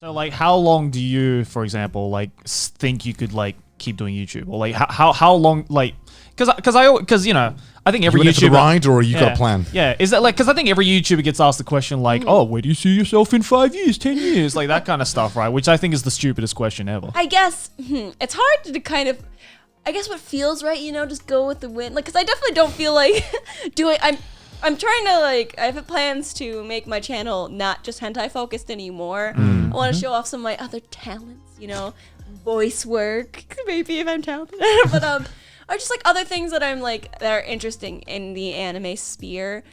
So like, how long do you, for example, like think you could like keep doing YouTube, or like how long, like, because you know, I think every YouTuber, ride, or you got a plan? Yeah, is that like, because I think every YouTuber gets asked the question like, oh, where do you see yourself in 5 years, 10 years, like that kind of stuff, right? Which I think is the stupidest question ever. I guess it's hard to kind of, I guess what feels right, you know, just go with the wind. Like, because I definitely don't feel like I'm trying to, like, I have plans to make my channel not just hentai focused anymore. I want to show off some of my other talents, you know, voice work, maybe if I'm talented, but or just like other things that I'm like that are interesting in the anime sphere.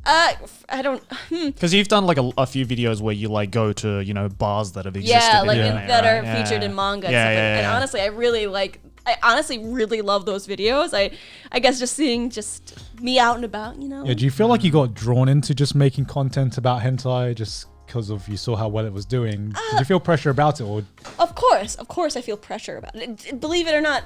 I don't, because you've done like a few videos where you like go to, you know, bars that have existed. Yeah, like that right? are featured in manga. Yeah, and honestly, I honestly really love those videos. I guess just seeing just me out and about, you know. Yeah, do you feel like you got drawn into just making content about hentai just because of you saw how well it was doing? Did you feel pressure about it, or? Of course I feel pressure about it. Believe it or not,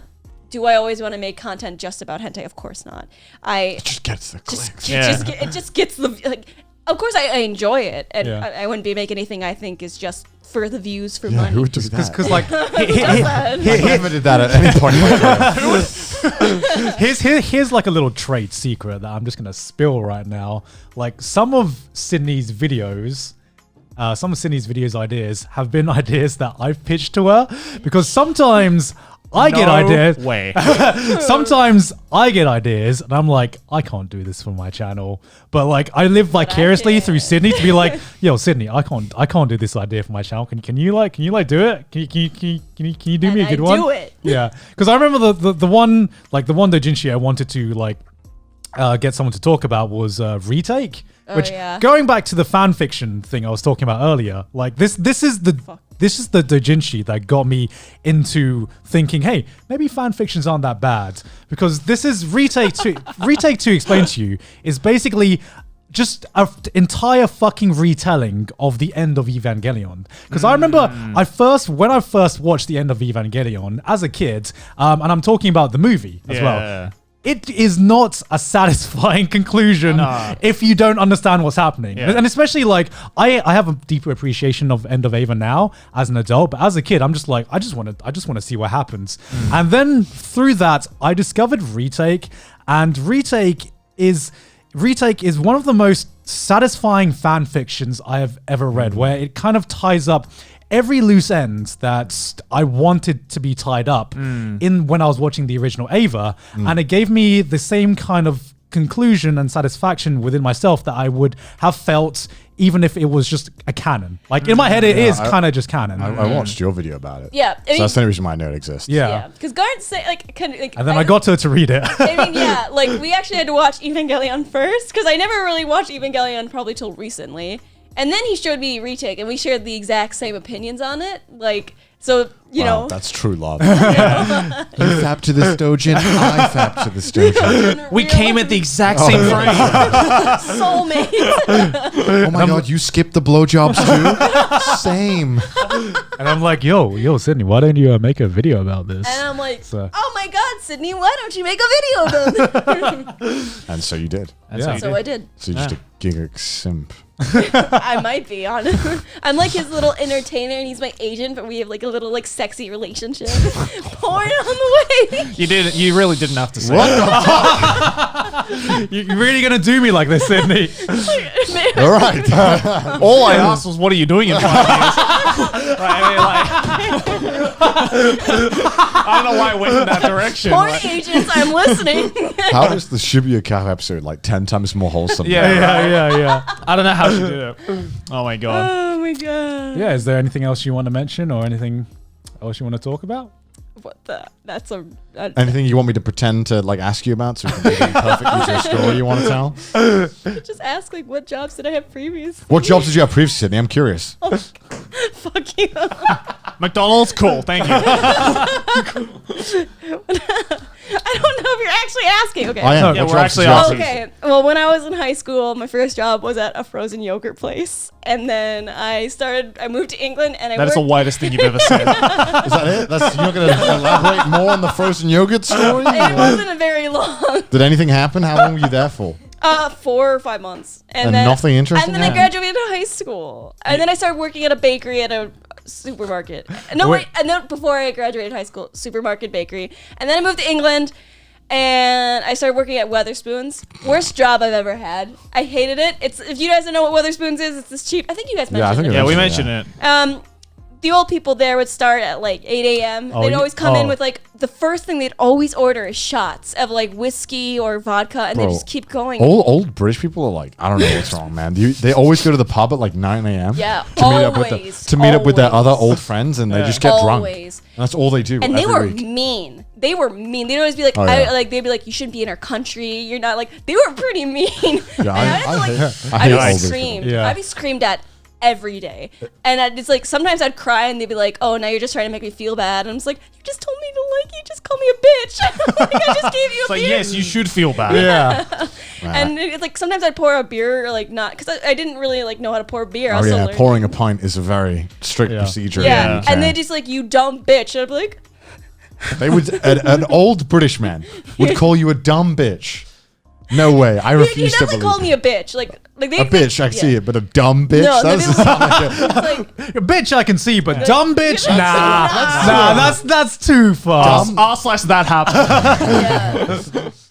do I always want to make content just about hentai? Of course not. It just gets the clicks. It just gets the, like, of course I enjoy it, and I wouldn't be making anything I think is just for the views, for money. Who would do that? Because like, I never did that at any point in my career. here's like a little trade secret that I'm just gonna spill right now. Like some of Sydney's videos. Some of Sydney's ideas have been ideas that I've pitched to her, because sometimes I get ideas. Way. Sometimes I get ideas and I'm like, I can't do this for my channel. But like I live vicariously through Sydney to be like, yo, Sydney, I can't do this idea for my channel. Can you do it? Can you do me a good one? Do it. Yeah. Because I remember the one doujinshi I wanted to like get someone to talk about was Retake. Which, going back to the fan fiction thing I was talking about earlier, like this is the doujinshi that got me into thinking, hey, maybe fan fictions aren't that bad, because this is Retake 2. Retake 2, explain to you, is basically just an entire fucking retelling of the end of Evangelion. Because I remember when I first watched the end of Evangelion as a kid, and I'm talking about the movie as well. It is not a satisfying conclusion if you don't understand what's happening. And especially like, I have a deeper appreciation of End of Eva now as an adult, but as a kid, I'm just like, I just want to see what happens. And then through that, I discovered Retake, and Retake is one of the most satisfying fan fictions I have ever read, where it kind of ties up every loose end that I wanted to be tied up in when I was watching the original Ava, and it gave me the same kind of conclusion and satisfaction within myself that I would have felt even if it was just a canon. Like in my head, it is kind of just canon. I watched your video about it. Yeah, so that's the only reason why I know it exists. Yeah, because Garnt say and then I got her to read it. I mean, yeah, like we actually had to watch Evangelion first, because I never really watched Evangelion probably till recently. And then he showed me Retake, and we shared the exact same opinions on it. Like, so, you know. That's true love. You fap to this doujin, I fap to this doujin. We came at the exact same frame. Soulmates. Oh my God, you skipped the blowjobs too? Same. And I'm like, yo, Sydney, why don't you make a video about this? And I'm like, oh my God, Sydney, why don't you make a video about this? And so you did. So I did. So you're just a gig simp. I might be, honestly. I'm like his little entertainer, and he's my agent, but we have like a little like sexy relationship. Porn on the way. You really didn't have to say what that. You're really gonna do me like this, Sydney? All right. All I asked was, what are you doing in 5 years? I don't know why I went in that direction. Porn agents, I'm listening. How does the Shibuya Cow episode like 10 times more wholesome? Yeah. I don't know how she did it. Oh my God. Oh my God. Yeah, is there anything else you want to mention, or anything else you want to talk about? What the? That's a... Anything you want me to pretend to like ask you about, so you can give me perfectly to a story you want to tell? Just ask, like, what jobs did I have previously? What jobs did you have previously, Sydney? I'm curious. Oh, fuck you. McDonald's? Cool, thank you. I don't know if you're actually asking. Okay. I am. Yeah, What we're jobs actually did you have asking. previously? Okay. Well, when I was in high school, my first job was at a frozen yogurt place. And then I moved to England, and That is the whitest thing you've ever said. Is that it? You're not going to elaborate more on the frozen yogurt story? It wasn't a very long. Did anything happen? How long were you there for? 4 or 5 months. And nothing interesting And then I happened? graduated high school. And then I started working at a bakery at a supermarket. No, wait. And then before I graduated high school, supermarket, bakery. And then I moved to England and I started working at Wetherspoons. Worst job I've ever had. I hated it. If you guys don't know what Wetherspoons is, it's this cheap. I think you guys mentioned it. Yeah, we mentioned it. The old people there would start at like 8 a.m. They'd always come in with like the first thing they'd always order is shots of like whiskey or vodka, and they just keep going. Old British people are like, I don't know what's wrong, man. They always go to the pub at like 9 a.m. Yeah, to meet up with their other old friends, and they just get drunk. And that's all they do. And they were week. mean. They were mean. They'd always be like, they'd be like, you shouldn't be in our country. You're not like. They were pretty mean. Yeah, I'd be screamed. Yeah. I'd be screamed at every day, and it's like sometimes I'd cry, and they'd be like, "Oh, now you're just trying to make me feel bad." And I'm just like, "You just told me to like you. Just call me a bitch. Like, I just gave you a beer." Like, yes, you should feel bad. Yeah. And it's like sometimes I'd pour a beer or like not because I didn't really like know how to pour beer. Oh yeah, pouring a pint is a very strict procedure. Yeah, and they just like, you dumb bitch. And I'd be like, they would an old British man would call you a dumb bitch. No way, I refuse to believe. He definitely called me a bitch. Like they, a bitch, I see it, but a dumb bitch. No, That doesn't sound like like, A bitch I can see, but dumb bitch? Nah. That's too far. R/that happened. yeah.